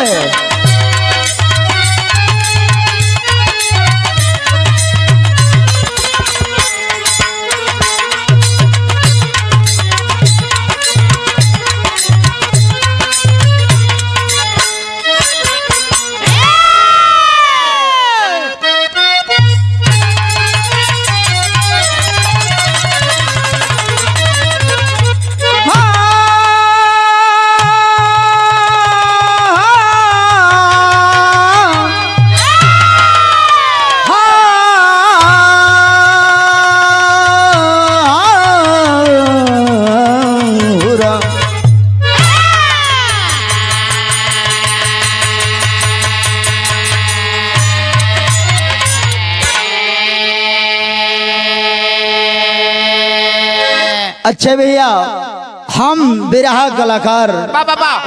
है। अच्छे भैया, हम बिरहा कलाकार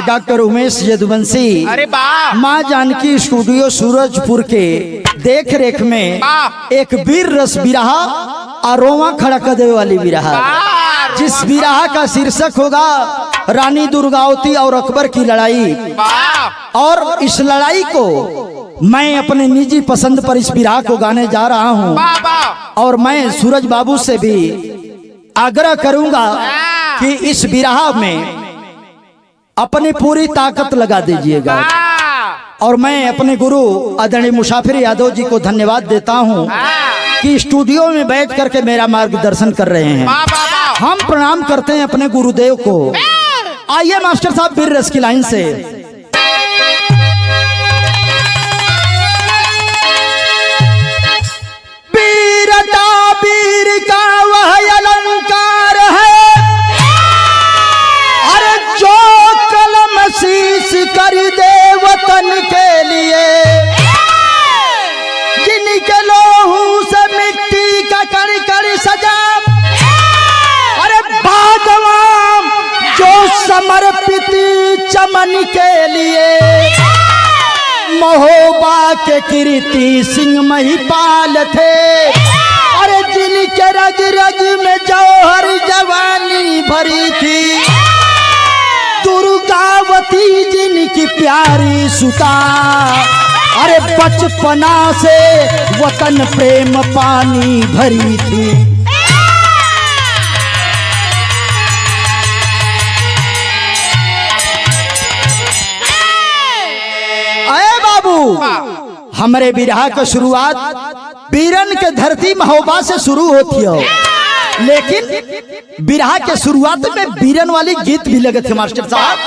डॉक्टर उमेश यदुवंशी, अरे वाह, माँ जानकी स्टूडियो सूरजपुर के देख रेख में एक वीर रस बिरहा और रोमा खड़ा कर देने वाली बिरहा, जिस बिरहा का शीर्षक होगा रानी दुर्गावती और अकबर की लड़ाई। और इस लड़ाई को मैं अपने निजी पसंद पर इस बिरहा को गाने जा रहा हूँ, और मैं सूरज बाबू से भी आग्रह करूंगा कि इस बिरहा में अपनी पूरी ताकत लगा दीजिएगा। और मैं अपने गुरु आदरणीय मुसाफिर यादव जी को धन्यवाद देता हूं कि स्टूडियो में बैठ करके मेरा मार्गदर्शन कर रहे हैं। हम प्रणाम करते हैं अपने गुरुदेव को। आइए मास्टर साहब वीर रस की लाइन से। वीर का वह अलंकार है, अरे जो कलम शीश कर दे वतन के लिए, जिनके लोहू से मिट्टी का कण कण सजा, अरे बागवान जो समर्पित चमन के लिए, महोबा के कीर्ति सिंह महिपाल थे, अरे जिनके रग रग में जौहर जवानी भरी थी, दुर्गावती जिनकी प्यारी सुता, अरे बचपना से वतन प्रेम पानी भरी थी। अरे बाबू, हमारे बिरहा का शुरुआत बीरन के धरती महोबा से शुरू होती है, लेकिन बिरहा के शुरुआत में बीरन वाली गीत भी लगे थे मास्टर साहब।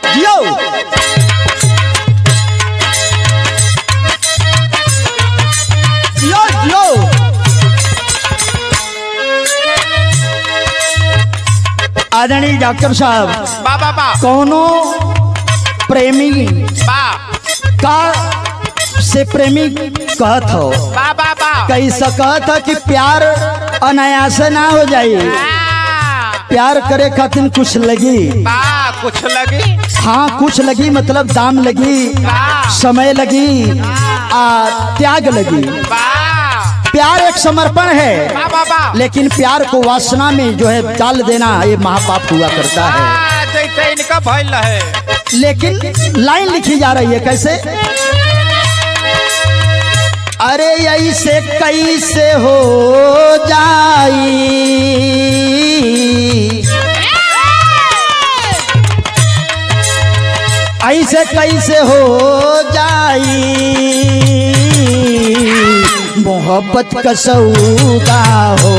जियो जियो जियो। आदरणीय डॉक्टर साहब, कौनो प्रेमी का से प्रेमी कहत हो, कैसा कहत हो कि प्यार अनायास ना हो जाए, प्यार करे खातिर कुछ लगी, कुछ लगी, हाँ कुछ लगी, मतलब दाम लगी, समय लगी, त्याग लगी। प्यार एक समर्पण है, लेकिन प्यार को वासना में जो है डाल देना ये महापाप हुआ करता है। जैसे इनका भइल है। लेकिन लाइन लिखी जा रही है कैसे, अरे ऐसे कैसे हो जाई, ऐसे कैसे हो जाई, मोहब्बत का सौदा हो।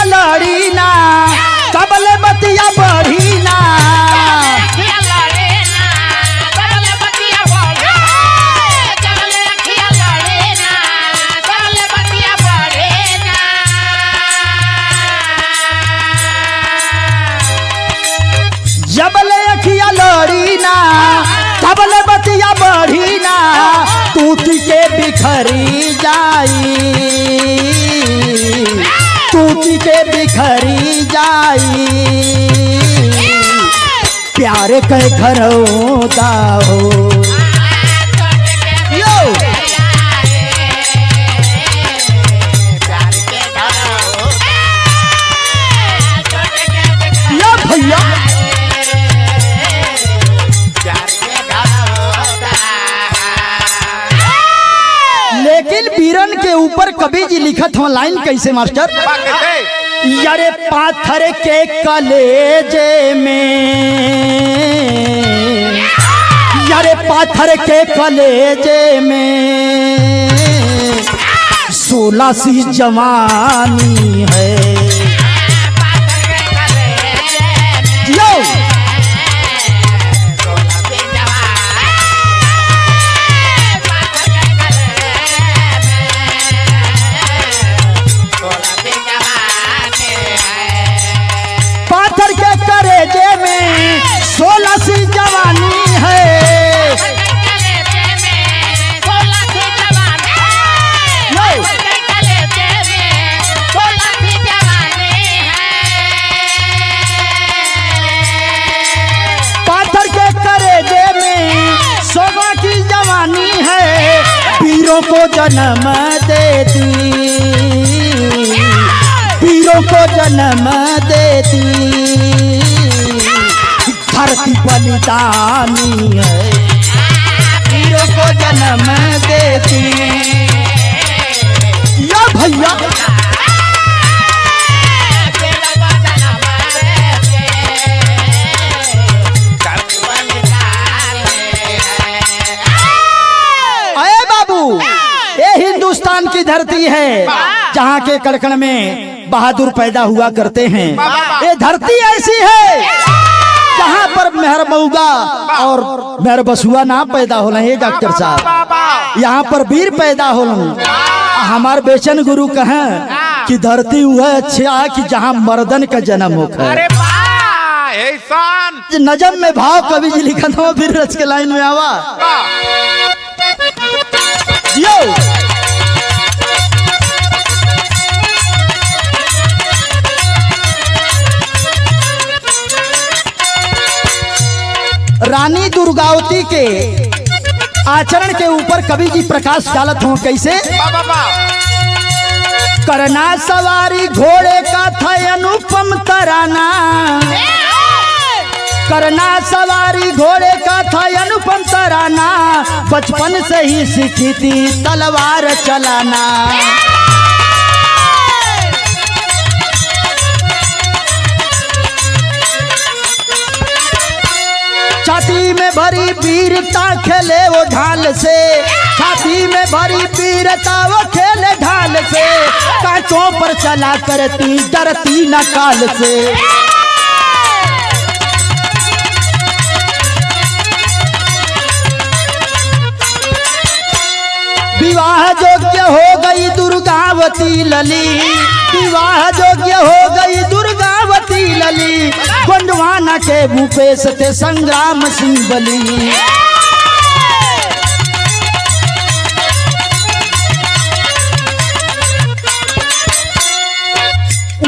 लड़ी ना कबले बतिया बढ़ी ना, जबले अखिया लड़ी ना कबले बतिया बढ़ी ना, टूट के बिखरी जाई, टूट के के बिखरी जाई प्यार के घरौदा हो यो या भैया लेकिन बीरन के ऊपर कवि जी लिखत हो लाइन कैसे मास्टर यारे पाथर के कलेजे में यारे पाथर के कलेजे में 16 सी जवानी है यो पाथर के कलेजे में 16 सी जवानी है वीरों को जन्म देती वीरों को जन्म देती धरती बलिदानी है वीरों को जन्म देती या भैया हिंदुस्तान की धरती है जहाँ के कड़कड़ में बहादुर पैदा हुआ करते हैं। ये धरती ऐसी है जहाँ पर मेहरबऊगा और मेहरबसुआ ना पैदा होना है डॉक्टर साहब यहाँ पर वीर पैदा होना। हमार बेचन गुरु कहें कि धरती वह अच्छा कि जहाँ मर्दन का जन्म होगा। नजम में भाव कवि जी लिखा था फिर रच के लाइन में आवा यो रानी दुर्गावती के आचरण के ऊपर कवि जी प्रकाश डालत हो कैसे करना सवारी घोड़े का था अनुपम तराना करना सवारी घोड़े का था अनुपम तराना बचपन से ही सीखी थी तलवार चलाना छाती में भरी वीरता खेले वो ढाल से छाती में भरी वीरता वो खेले ढाल से कांटों पर चला करती डरती न काल से विवाह योग्य हो गई दुर्गावती लली विवाह योग्य हो गई दुर्गावती लली गोंडवाना के भूपेश थे संग्राम सिंह बली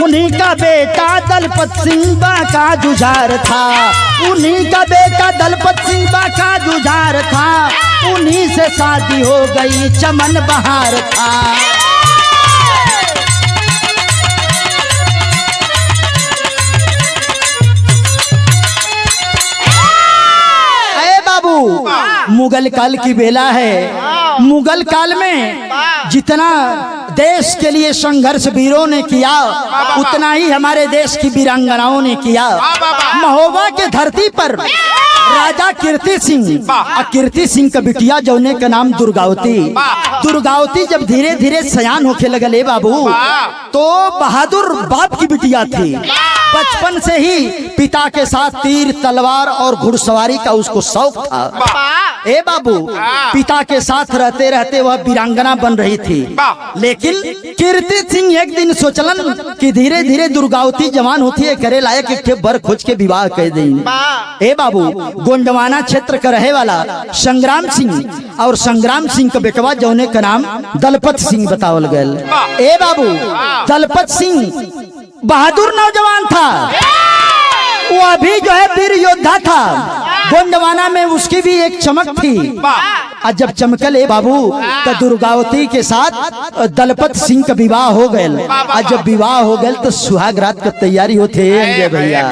उन्हीं का बेटा दलपत सिंह बाका जुझार था उन्हीं का बेटा दलपत सिंह बाका जुझार था उन्हीं से शादी हो गई चमन बहार था मुगल काल की बेला है मुगल काल में जितना देश के लिए संघर्ष वीरों ने किया उतना ही हमारे देश की वीरांगनाओं ने किया महोबा के धरती पर राजा कीर्ति सिंह का बिटिया जौने का नाम दुर्गावती जब धीरे धीरे सयान होके लगले बाबू तो बहादुर बाप की बिटिया थी बचपन से ही पिता के साथ तीर तलवार और घुड़सवारी का उसको शौक था ए बाबू पिता के साथ रहते रहते वह वीरांगना बन रही थी लेकिन कीर्ति सिंह एक दिन सोचलन कि धीरे धीरे दुर्गावती जवान होती है करे लायक एक बर खोज के विवाह कर दें ए बाबू गोंडवाना क्षेत्र का रहे वाला संग्राम सिंह और संग्राम सिंह का बेटवा जौने का नाम दलपत सिंह बतावल गए ए बाबू दलपत सिंह बहादुर नौजवान था, वो अभी जो है वीर योद्धा था। गोंडवाना में उसकी भी एक चमक थी। और जब चमकले बाबू तो दुर्गावती के साथ दलपत सिंह का विवाह हो गए। और जब विवाह हो गए तो सुहाग रात का तैयारी होते अंजय भैया।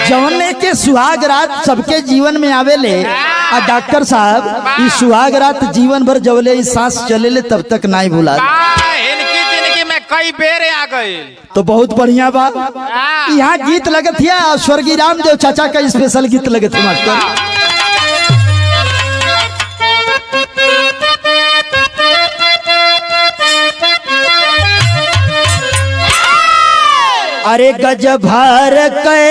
जौने के सुहाग रात सबके जीवन में आवेले। और डॉक्टर साहब इस सुहाग रात जीवन भर जवले इस सांस चलेले तब तक नहीं भूला। इनकी जिंदगी में कई बेर आ गए तो बहुत बढ़िया बा। यहाँ गीत लगत है और स्वर्गीय रामदेव चाचा का स्पेशल गीत लगत है मास्टर। अरे गज भर के,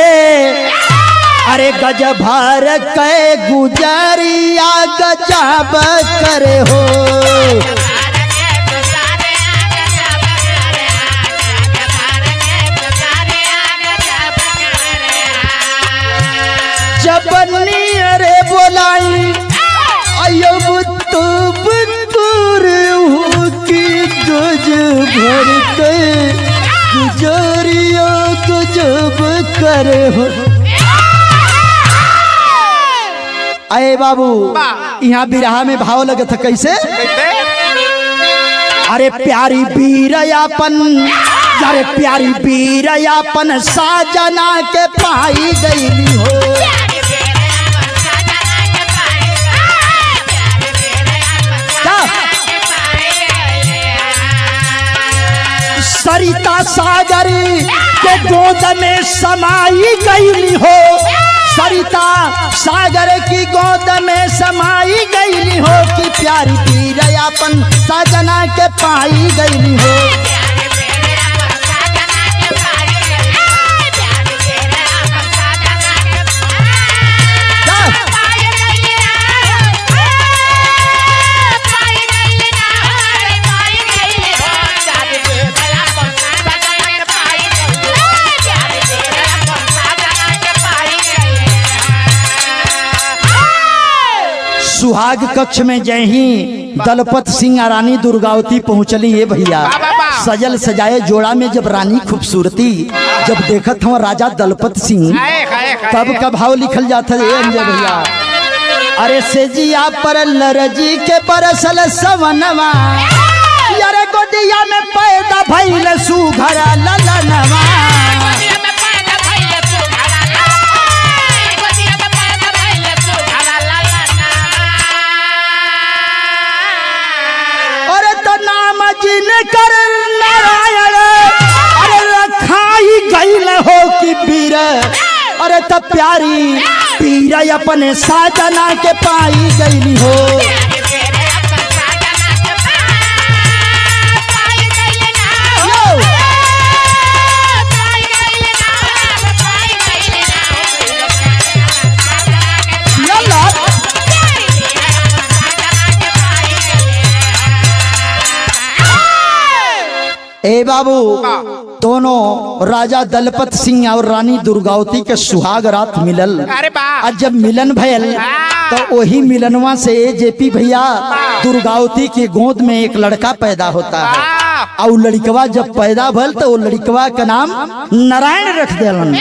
अरे गज भर के गुजरिया गजब करे हो। जबनी अरे बोलाई अयब तुब तुर हो की गज भर के गुजरिया गजब करे हो। अरे बाबू यहाँ बिरहा में भाव लगे था कैसे? अरे प्यारी बीरयापन, अरे प्यारी बीरयापन साजना के पाई गईली हो। सरिता सागर के गोद में समाई गईली हो। सरिता सागर की गोद में समाई गईली हो कि प्यारी बीरयापन साजना के पाई गईली हो। सुहाग कक्ष में जय ही दलपत सिंह और रानी दुर्गावती पहुंचली है भैया। सजल सजाए जोड़ा में जब रानी खूबसूरती जब देखत हूँ राजा दलपत सिंह, तब का भाव लिखल जाता है अंजय भैया। अरे सेजिया पर लरजी के बरसल सवनवा, यारे गोदिया में पैदा भइल सुघरा ललनवा। कर नारायण अरे रखाई गईल हो कि बीर, अरे तब प्यारी पीर अपने साजना के पाई गईली हो। ए बाबू दोनों राजा दलपत सिंह और रानी दुर्गावती के सुहाग रात मिलल। आज जब मिलन भयल तो वही मिलनवा से जेपी भैया दुर्गावती की गोद में एक लड़का पैदा होता है। और लड़कवा जब पैदा भल तो वो लड़कवा का नाम नारायण रख दिलन।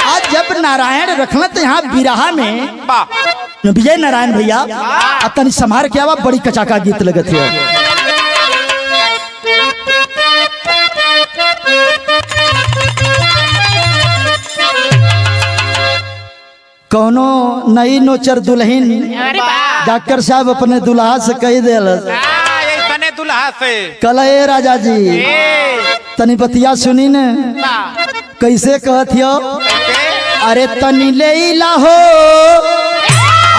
आज जब नारायण रखल तो यहाँ बिरहा में विजय नारायण भैया तनी संभार के आवा, बड़ी कचाका गीत लगत है। कौनो नई नोचर दुल्हन डॉक्टर साहब अपने दुल्हा से कह दिल दुल्हा से कल राजा जी तनी बतिया सुनी न कैसे कहथियो। अरे तनी लेला हो,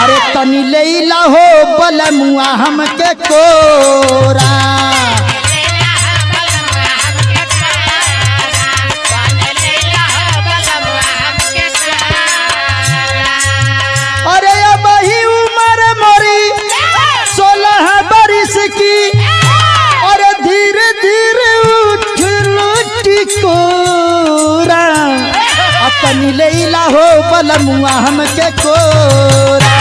अरे तनी लेला हो बलमुआ हमके कोरा। तनी लेला हो बलमुआ हमके कोरा।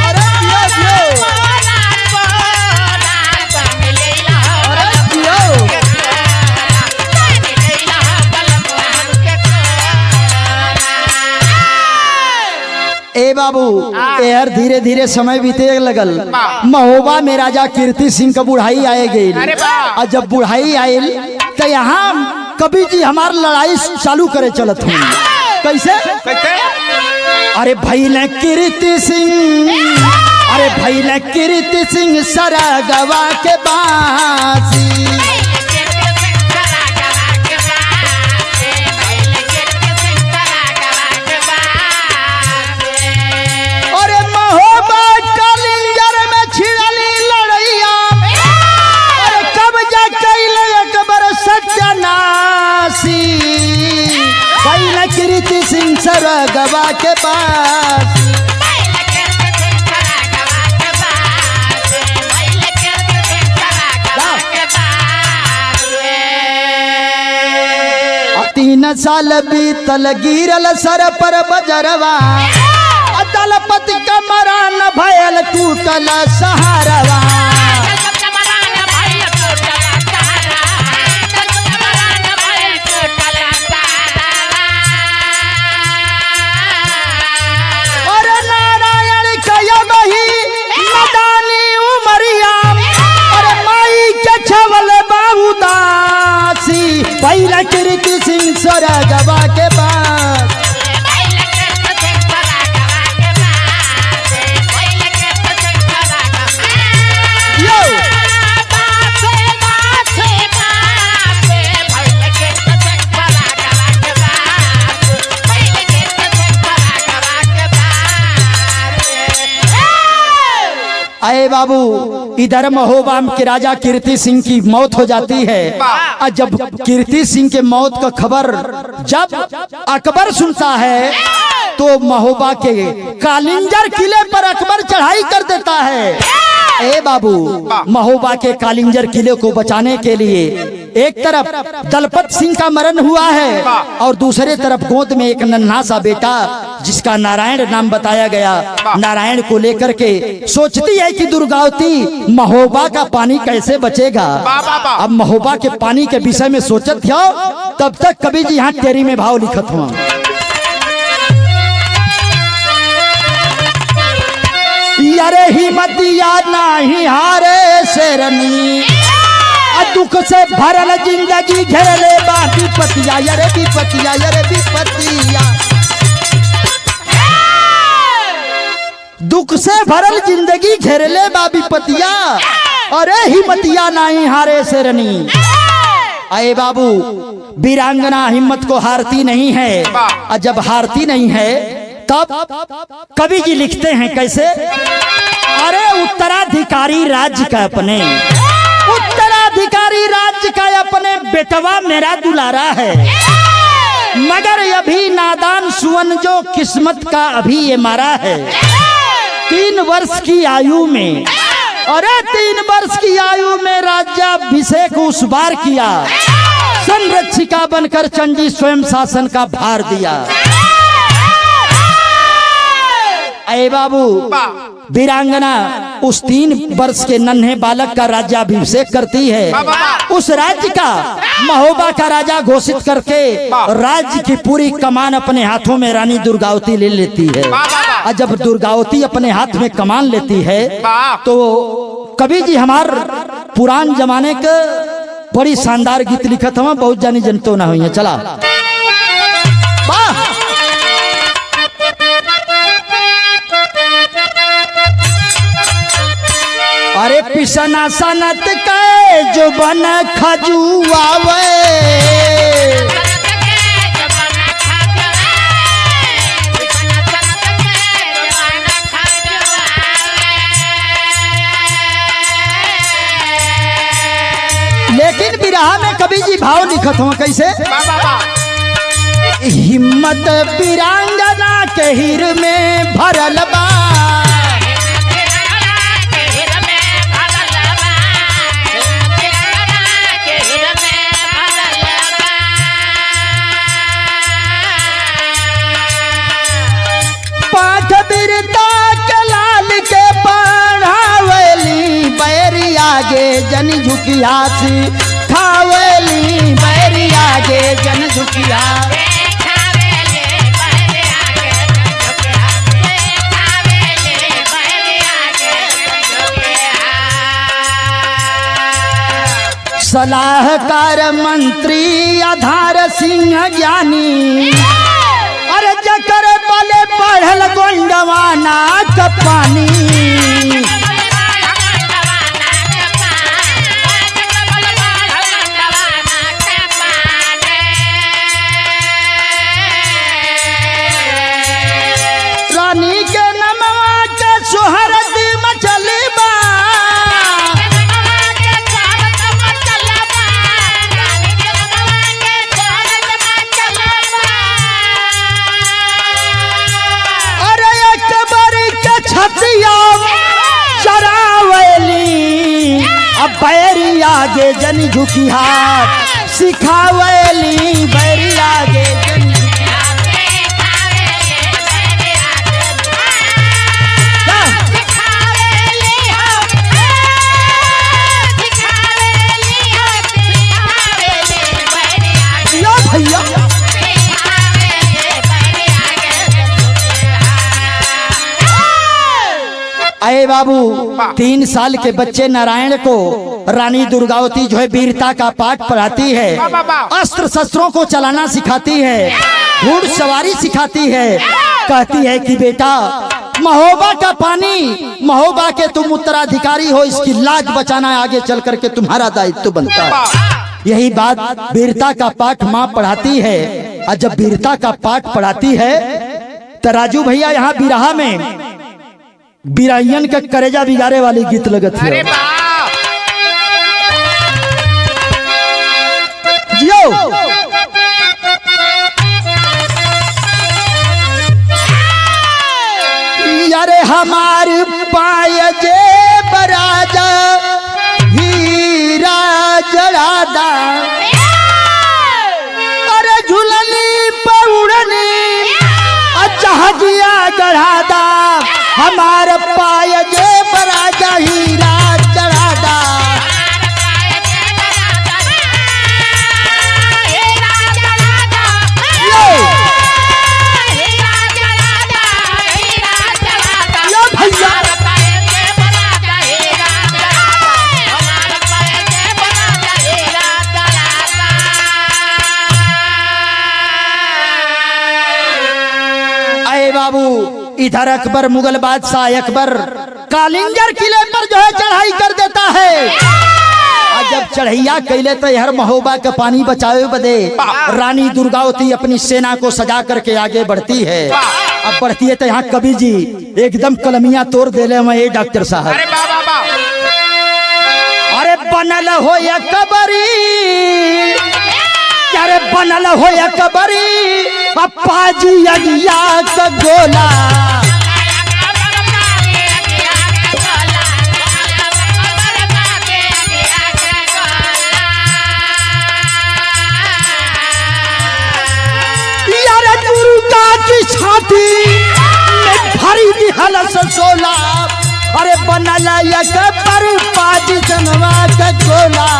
अरे दियो दियो बाबू यार धीरे धीरे समय बीते लगल। महोबा में राजा कीर्ति सिंह का बुढ़ाई आए गई और जब बुढ़ाई आयल तो यहाँ कवि जी हमार लड़ाई चालू करे चलत हूँ। कैसे अरे भाई ने कीर्ति सिंह, अरे भाई ने कीर्ति सिंह सरगवा के बासी। अरे महोबा कालिंजर में छिड़ली लड़ैया, अरे कब जा कैले अकबर सत्यानाशी। भाई ने कीर्ति सिंह सरगवा के पास। तीन साल बीतल गिरल सर पर बजरवा, दलपत कमरा न भयल टूटल सहारवा। और नारायण कया बही मदानी उमरिया, और माई के छवल बाबू दासी। पहला कीर्ति सिंह सरगवा के बाद। अरे बाबू इधर महोबा के राजा कीर्ति सिंह की मौत हो जाती है। और जब कीर्ति सिंह के मौत का खबर जब अकबर सुनता है तो महोबा के कालिंजर किले पर अकबर चढ़ाई कर देता है। ए बाबू महोबा के कालिंजर किले को बचाने के लिए एक तरफ दलपत सिंह का मरण हुआ है और दूसरे तरफ गोद में एक नन्हा सा बेटा जिसका नारायण नाम बताया गया, नारायण को लेकर के सोचती है कि दुर्गावती महोबा का पानी कैसे बचेगा। अब महोबा के पानी के विषय में सोचत हो तब तक कवि जी यहाँ तेरी में भाव लिखत हुआ। यारे हिम्मतिया नाही हारे शेरनी, दुख से भरल जिंदगी घेरले बा विपतिया, यारे विपतिया, यारे विपतिया। दुख से भरल जिंदगी घेरले बा विपतिया, अरे हिम्मतिया नाही हारे शेरनी। अरे बाबू वीरांगना हिम्मत को हारती नहीं है, और जब हारती नहीं है तब कवि जी लिखते हैं कैसे। अरे उत्तराधिकारी राज्य का अपने, उत्तराधिकारी राज्य का अपने बेटवा मेरा दुलारा है, मगर अभी नादान सुवन जो किस्मत का अभी ये मारा है। 3 वर्ष की आयु में, अरे 3 वर्ष की आयु में राज्याभिषेक उस बार किया, संरक्षिका बनकर चंडी स्वयं शासन का भार दिया। अरे बाबू वीरांगना उस 3 वर्ष के नन्हे बालक का राज्याभिषेक करती है, उस राज्य का महोबा का राजा घोषित करके राज्य की पूरी कमान अपने हाथों में रानी दुर्गावती ले लेती है। और जब दुर्गावती अपने हाथ में कमान लेती है तो कवि जी हमार पुरान जमाने के बड़ी शानदार गीत लिखत हवा, बहुत जानी जनतो ना हुई है। चला अरे पिसना सनत के जो बन खजुआवे, लेकिन बिरहा में कवि जी भाव लिखत हो कैसे। हिम्मत वीरांगना के हिर में भरल बा, जन झुकिया सी खावेली बैरी आगे जन झुकिया। सलाहकार मंत्री आधार सिंह ज्ञानी, अरे जकर बले बढ़ल गोंडवाना का पानी। रानी के नमवा के सुहरत मचलबा, अरे अकबर के छतिया चरावली, अब बैरी आगे जन झुकी हाथ सिखावली, बैरी आगे जन भैया। अरे बाबू 3 साल के बच्चे नारायण को रानी दुर्गावती जो है वीरता का पाठ पढ़ाती है, अस्त्र शस्त्रों को चलाना सिखाती है, घुड़सवारी सिखाती है। कहती है कि बेटा महोबा का पानी, महोबा के तुम उत्तराधिकारी हो, इसकी लाज बचाना आगे चल करके तुम्हारा दायित्व बनता है। यही बात वीरता का पाठ माँ पढ़ाती है। और जब वीरता का पाठ पढ़ाती है तो राजू भैया यहाँ बिरहा में बिराइयन के करेजा बिगाड़े वाली गीत लगत है। जियो यारे हमार पाय जे बराजा हीरा जड़ादा, अरे झुलनी पौड़नी जहाजिया गढ़ादा, हमार पाय जे बराजा हीरा जड़ादा। बाबू इधर अकबर मुगल बादशाह अकबर कालिंगर किले पर जो है चढ़ाई कर देता है। और जब चढ़ैया कैले तो यार महोबा का पानी बचावे बदे रानी दुर्गावती अपनी सेना को सजा करके आगे बढ़ती है। अब बढ़ती है तो यहाँ कवि जी एकदम कलमिया तोड़ देले में ये डॉक्टर साहब। अरे बनल हो या कबरी, अरे बनल हो या कबरी, पप्पा जी अगिया का गोला, यार दुर्गा की छाती में भरी दिहल सोला, अरे बनल या कबरी पाजी जनवा का गोला।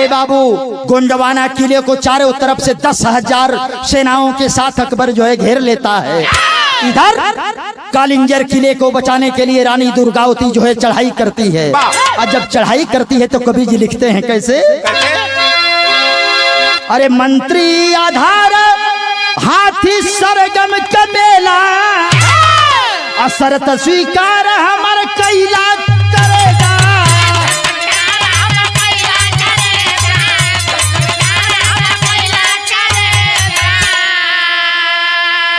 बाबू गोंडवाना किले को चारों तरफ से 10,000 सेनाओं के साथ अकबर जो है घेर लेता है। इधर कालिंगर किले को बचाने के लिए रानी दुर्गावती जो है चढ़ाई करती है। और जब चढ़ाई करती है तो कवि जी लिखते हैं कैसे, अरे मंत्री आधार हाथी सरगम के मेला, असरत स्वीकार हमार कैला करेगा।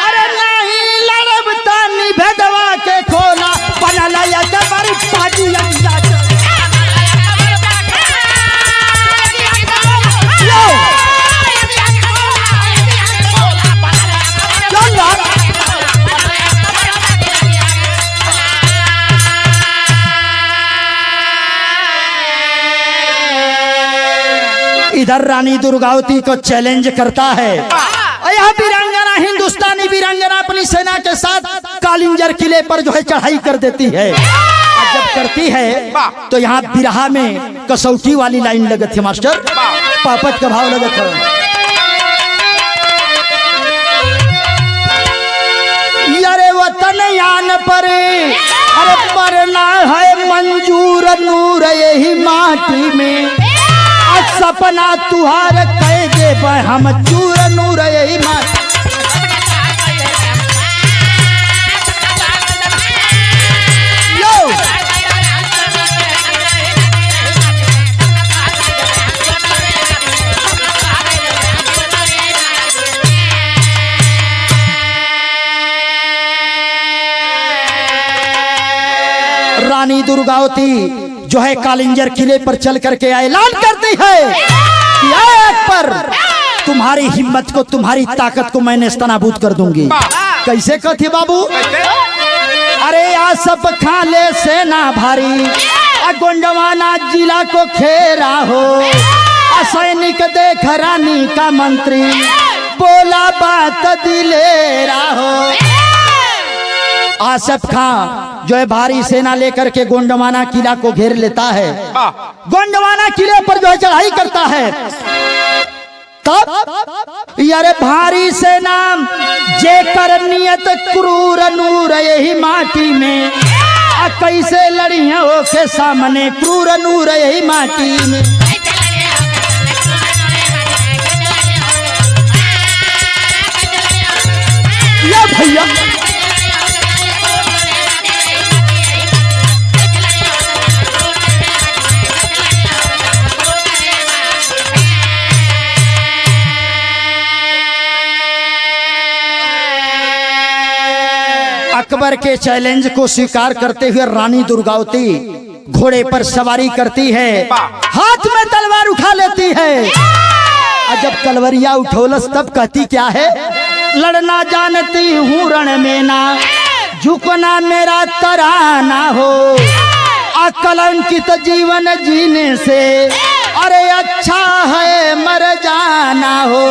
अरे नहीं लड़ब तानी भेदवा के खोला, बनला या जबर पाजी लगिया इधर रानी दुर्गावती को चैलेंज करता है। यह वीरांगना हिंदुस्तानी वीरांगना अपनी सेना के साथ कालिंजर किले पर जो है चढ़ाई कर देती है। और जब करती है तो यहाँ बिरहा में कसौटी वाली लाइन लगत है मास्टर, पापट का भाव लगत है। यारे वतन यान पर अरे मरना है मंजूर नूर यही माटी में, सपना तुहार कह दे हम चूर नूर यही माटी। रानी दुर्गावती जो है कालिंजर किले पर चल करके ऐलान करती है कि एक पर तुम्हारी हिम्मत को, तुम्हारी ताकत को मैं नेस्तनाबूद कर दूंगी। कैसे कहती बाबू? अरे आ सब खाले सेना भारी, गोंडवाना जिला को खेरा हो, सैनिक देख रानी का मंत्री, बोला बात दिलेरा हो। आसफ खां जो है भारी सेना लेकर के गोंडवाना किला को घेर लेता है, गोंडवाना किले पर जो है चढ़ाई करता है। तब यारे भारी सेना जेकर नियत क्रूर नूर यही माटी में, कैसे लड़िया हो के सामने क्रूर नूर यही माटी में। या भैया अकबर के चैलेंज को स्वीकार करते हुए रानी दुर्गावती घोड़े पर सवारी करती है, हाथ में तलवार उठा लेती है। और जब तलवरिया उठोलस तब कहती क्या है? लड़ना जानती हूँ रण में ना, झुकना मेरा तराना हो, अकलंकित जीवन जीने से अरे अच्छा है मर जाना हो।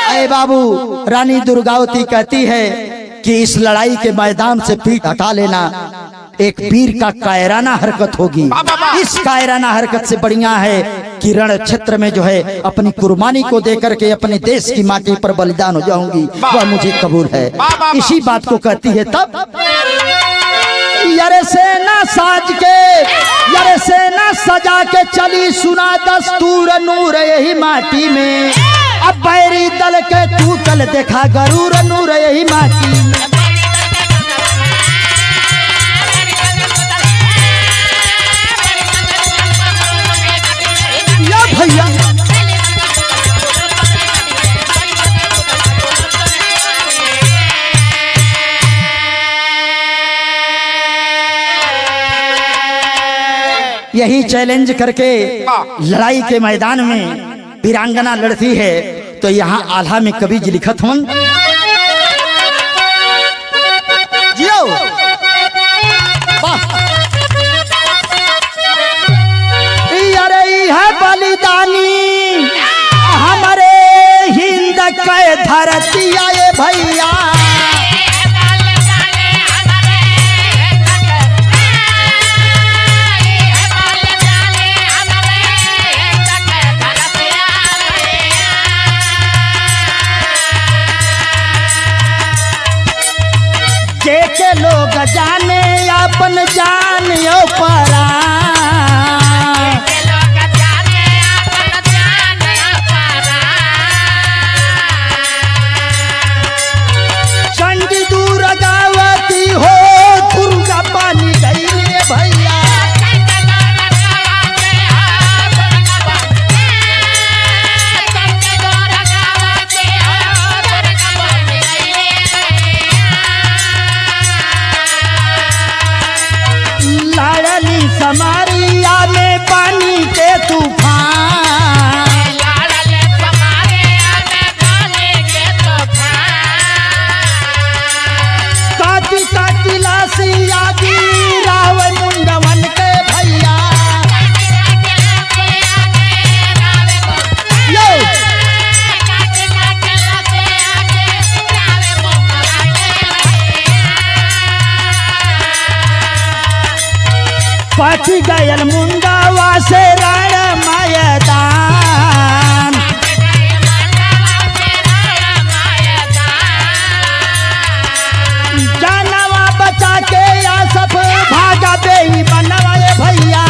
अरे बाबू, रानी दुर्गावती कहती है कि इस लड़ाई के मैदान से पीठ हटा लेना एक वीर का कायराना हरकत होगी। इस कायराना हरकत से बढ़िया है कि रण क्षेत्र में जो है अपनी कुर्बानी को देकर के अपने देश की माटी पर बलिदान हो जाऊंगी, वह मुझे कबूल है। इसी बात को कहती है। तब यारे सेना साज के, यारे सेना सजा के चली, सुना दस्तूर नूर यही माटी में, अब बैरी दल के टूटल देखा गरूर नूर यही माटी में। या भैया यही चैलेंज करके लड़ाई के मैदान में वीरांगना लड़ती है। तो यहाँ आल्हा में कवि जी लिखत हूँ, जियो अरे है बलिदानी हमारे हिंद के धरती आए भैया, पच गयल मुंडावा से रण मैदान। जानवा बचा के या सब भागा बेई बनवाए भैया।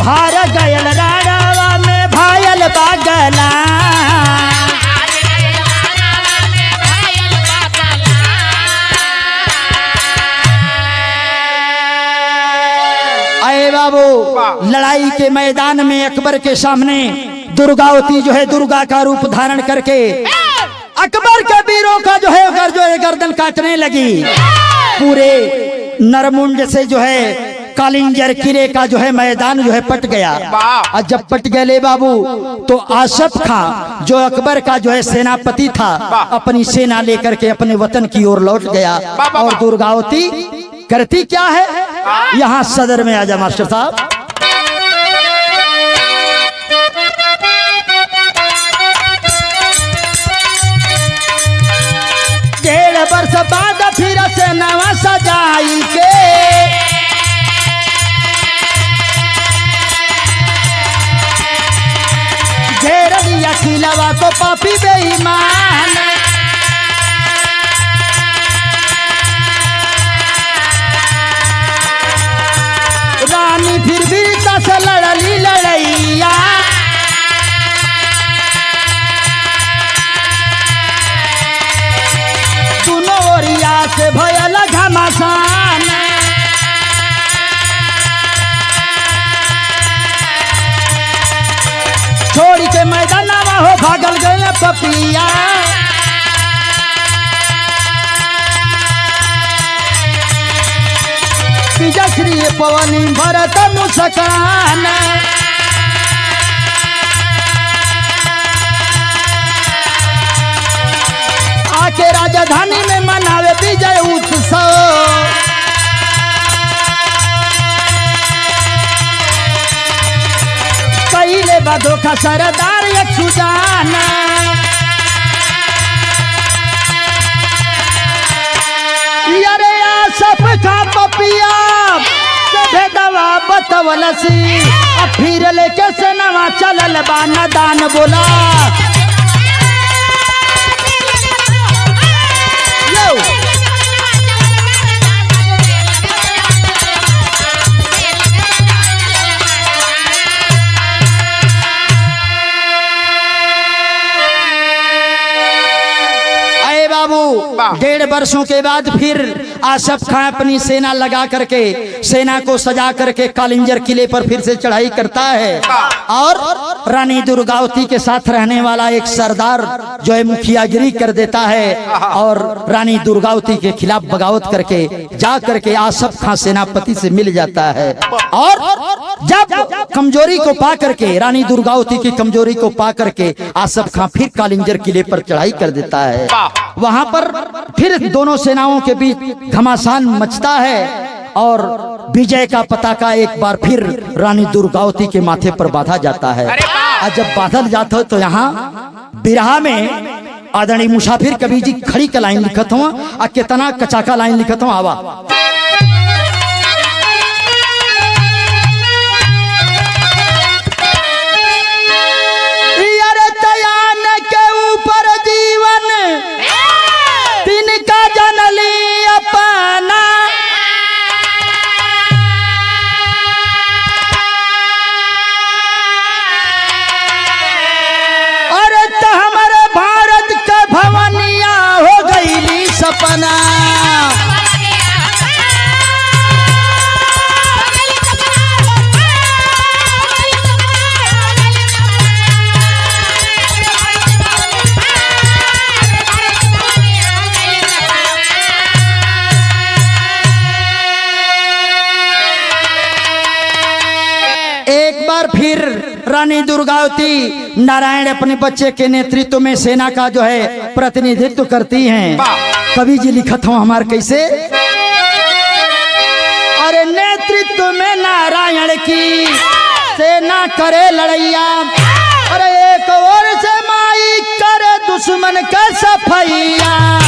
हार गयल राड़ावा में भायल बागला। अरे बाबू, लड़ाई के मैदान में अकबर के सामने दुर्गावती जो है दुर्गा का रूप धारण करके अकबर के वीरों का जो है गर्दन काटने लगी। पूरे नरमुंड से जो है कालिंजर किले का जो है मैदान जो है पट गया। और जब पट गए बाबू तो आसफ खां जो अकबर का जो है सेनापति था अपनी सेना लेकर के अपने वतन की ओर लौट गया। और दुर्गावती करती क्या है, यहाँ सदर में आजा मास्टर साहब। 1.5 वर्ष बाद फिर से नवा सजाई के घेर दिया खिलवा को पापी बेईमान। रानी फिर भी 10 लड़ली लड़ैया। दोनों ओरिया से भयल घमासान। छोड़ी के मैदानवा हो भागल गए पपिया। श्री पवनी भरत मुस्कान। आके राजधानी में मनावे विजय उत्सव। पहले बदो का सरदार एक सुजान। अरे आसफ का पपिया दवा बतवलसी। फिर लेके सेनवा चलल बाना दान बोला। बाबू 1.5 वर्षों के बाद फिर आसफ खां अपनी सेना लगा करके सेना को सजा करके कालिंजर किले पर फिर से चढ़ाई करता है। और रानी दुर्गावती के साथ रहने वाला एक सरदार जो है मुखियागिरी कर देता है और रानी दुर्गावती के खिलाफ बगावत करके जा करके आसफ खां सेनापति से मिल जाता है। और जब कमजोरी को पा करके रानी दुर्गावती की कमजोरी को पा करके आसफ खां फिर कालिंजर किले पर चढ़ाई कर देता है। वहां पर फिर दोनों सेनाओं के बीच घमासान मचता है और विजय का पताका एक बार फिर रानी दुर्गावती के माथे पर बांधा जाता है। और जब बांधल जाता है तो यहाँ बिरहा में आदरणीय मुसाफिर कवि जी खड़ी का लाइन लिखत हूँ और कितना कचाका लाइन लिखत हूँ। आवा सपना। एक बार फिर रानी दुर्गावती नारायण अपने बच्चे के नेतृत्व में सेना का जो है प्रतिनिधित्व करती हैं। कवि जी लिखत हूँ हमार कैसे। अरे नेतृत्व में ना नारायण की सेना करे लड़ैया। अरे एक और से माई करे दुश्मन का सफैया।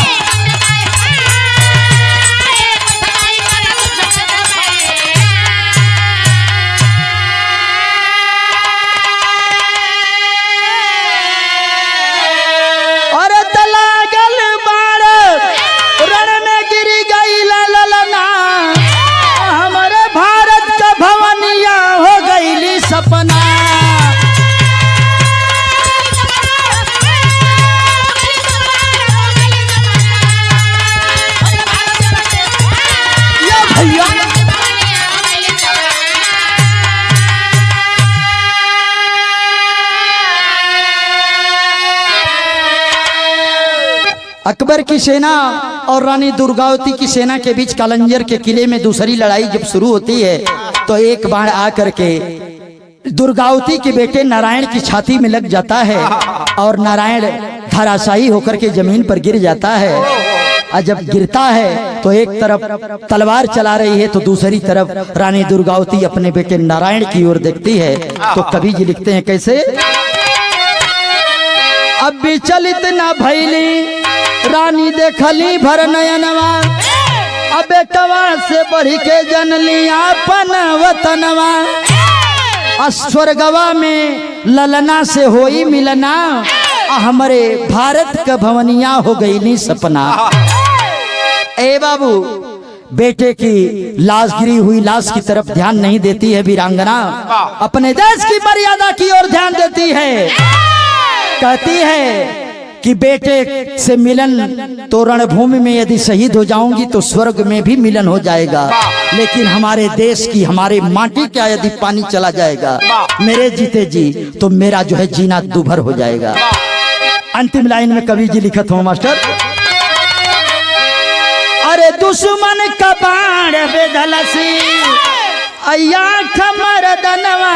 अकबर की सेना और रानी दुर्गावती की सेना के बीच कालंजर के किले में दूसरी लड़ाई जब शुरू होती है तो एक बाण आकर के दुर्गावती के बेटे नारायण की छाती में लग जाता है और नारायण धराशायी होकर के जमीन पर गिर जाता है। और जब गिरता है तो एक तरफ तलवार चला रही है तो दूसरी तरफ रानी दुर्गावती अपने बेटे नारायण की ओर देखती है। तो कवि जी लिखते हैं कैसे, अब विचलित न भैली रानी देखली भर नयनवा, अब बेटवा से बढ़ के जनली अपन वतनवा, स्वर्गवा में ललना से होई मिलना, हमारे भारत का भवनिया हो गई नी सपना। ए बाबू, बेटे की लाश गिरी हुई लाश की तरफ ध्यान नहीं देती है वीरांगना, अपने देश की मर्यादा की ओर ध्यान देती है। कहती है कि बेटे से मिलन तो रणभूमि में यदि शहीद हो जाऊंगी तो स्वर्ग में भी मिलन हो जाएगा, लेकिन हमारे देश की हमारे माटी का यदि पानी चला जाएगा मेरे जीते जी तो मेरा जो है जीना दूभर हो जाएगा। अंतिम लाइन में कवि जी लिखत हो मास्टर, अरे दुश्मन का बाण बेधलसी अया खमर दनवा,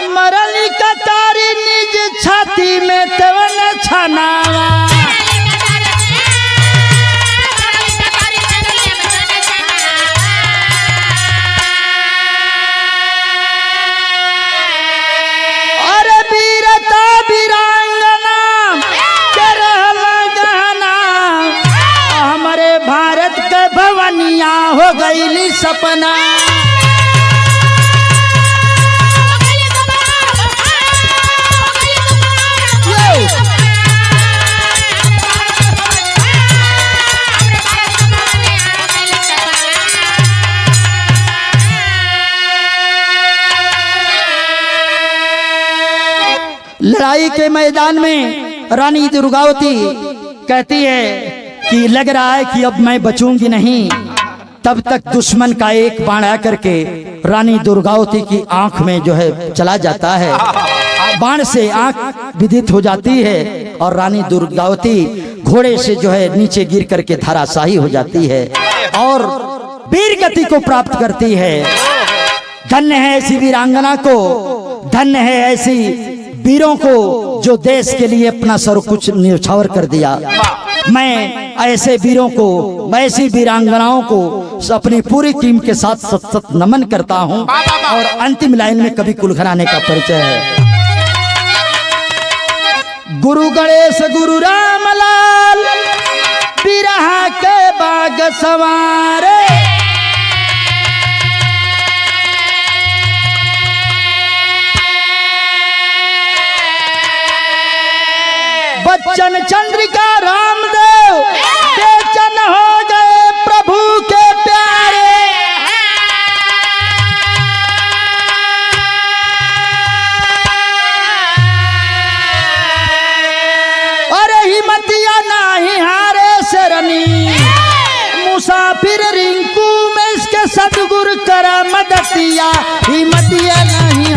मरली कतारी निज छाती में तवन छनावा। अरे वीरता वीरांगना करहल गहना, हमारे भारत के भवनिया हो गईली सपना। लड़ाई के मैदान में रानी दुर्गावती कहती है कि लग रहा है कि अब मैं बचूंगी नहीं। तब तक दुश्मन का एक बाण आकर के रानी दुर्गावती की आंख में जो है चला जाता है, बाण से आंख विदित हो जाती है और रानी दुर्गावती घोड़े से जो है नीचे गिर करके धराशायी हो जाती है और वीर गति को प्राप्त करती है। धन्य है ऐसी वीरांगना को, धन्य है ऐसी वीरों को जो देश के लिए अपना सब कुछ न्यौछावर कर दिया। मैं ऐसे वीरों को, ऐसी वीरांगनाओं को अपनी पूरी टीम के साथ सत सत नमन करता हूं। और अंतिम लाइन में कवि कुलघराने का परिचय है, गुरु गणेश गुरु रामलाल बिरहा के बाग सवारे, बच्चन चंद्रिका रामदेव बेचन हो गए प्रभु के प्यारे। अरे हिम्मतिया नहीं हारे शरणी, मुसाफिर रिंकू में इसके सदगुरु करा मदतिया, हिम्मतिया नहीं